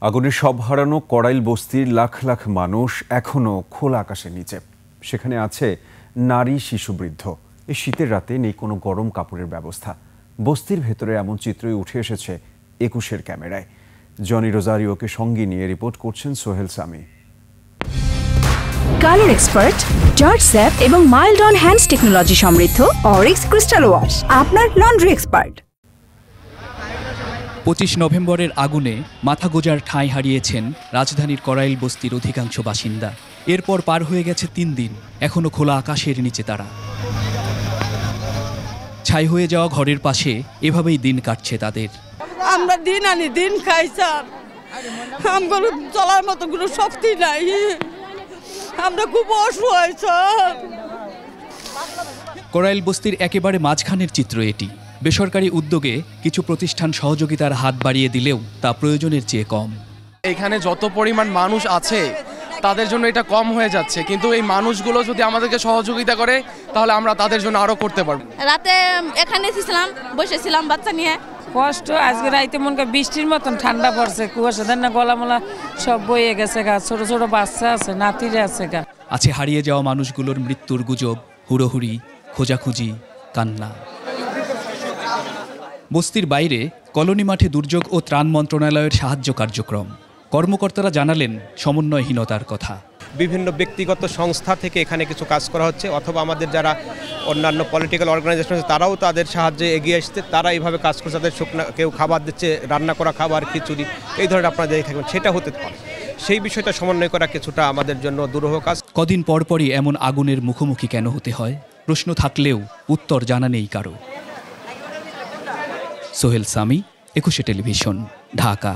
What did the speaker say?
আগুনে সব হারানো কড়াইল বস্তির লাখ লাখ মানুষ এখনো খোলা আকাশের নিচে। সেখানে আছে নারী, শিশু, বৃদ্ধ। এই শীতের রাতে নেই কোনো গরম কাপড়ের ব্যবস্থা। বস্তির ভেতরে এমন চিত্রই উঠে এসেছে ২১-এর ক্যামেরায়। জনি রোজারিওকে সঙ্গে নিয়ে রিপোর্ট করছেন সোহেল সামি। কালার এক্সপার্ট, জর্জ স্যাপ এবং মাইল্ড অন হ্যান্ডস টেকনোলজি সমৃদ্ধ অরিক্স ক্রিস্টাল ওয়াশ আপনার লন্ড্রি এক্সপার্ট। ২৫ নভেম্বরের আগুনে মাথা গোজার ঠাঁই হারিয়েছেন রাজধানীর কড়াইল বস্তির অধিকাংশ বাসিন্দা। এরপর পার হয়ে গেছে ৩ দিন, এখনো খোলা আকাশের নিচে তারা। ছাই হয়ে যাওয়া ঘরের পাশে এভাবেই দিন কাটছে তাদের। আমরা দিন আনি দিন খাই স্যার, আমগুলো চলার মতো কোনো শক্তি নাই, আমরা খুব অসহায় স্যার। কড়াইল বস্তির একেবারে মাঝখানের চিত্র এটি। বেসরকারি উদ্যোগে কিছু প্রতিষ্ঠান সহযোগিতার হাত বাড়িয়ে দিলেও তা প্রয়োজনের চেয়ে কম। এখানে যত পরিমাণ মানুষ আছে তাদের জন্য এটা কম হয়ে যাচ্ছে, কিন্তু এই মানুষগুলো যদি আমাদেরকে সহযোগিতা করে তাহলে আমরা তাদের জন্য আরো করতে পারবো। রাতে এখানে ছিলাম, বসেছিলাম বাচ্চা নিয়ে। কষ্ট আজকে রাইতে মনে কর বৃষ্টির মতন ঠান্ডা পড়ছে, কুয়াশা দেন না, গলামলা সব বইয়ে গেছে গা, ছোট ছোট বাচ্চা আছে, নাতিরে আছে গা। আছে হারিয়ে যাওয়া মানুষগুলোর মৃত্যুর গুজব, হুড়োহুড়ি, খোঁজাখুঁজি, কান্না। বস্তির বাইরে কলোনি মাঠে দুর্যোগ ও ত্রাণ মন্ত্রণালয়ের সাহায্য কার্যক্রম। কর্মকর্তারা জানালেন সমন্বয়হীনতার কথা। বিভিন্ন ব্যক্তিগত সংস্থা থেকে এখানে কিছু কাজ করা হচ্ছে, অথবা আমাদের যারা অন্যান্য পলিটিক্যাল অর্গানাইজেশন আছে তারাও তাদের সাহায্যে এগিয়ে আসছে। তারা এইভাবে কাজ করছে, তাদের শুকনা কেউ খাবার দিচ্ছে, রান্না করা খাবার, খিচুড়ি, এই ধরনের আপনারা দেখে থাকবেন, সেটা হতে পারে। সেই বিষয়টা সমন্বয় করা কিছুটা আমাদের জন্য দুরূহ কাজ। কদিন পরপরই এমন আগুনের মুখোমুখি কেন হতে হয়? প্রশ্ন থাকলেও উত্তর জানা নেই কারো। সোহেল সামি, ২১ টেলিভিশন, ঢাকা।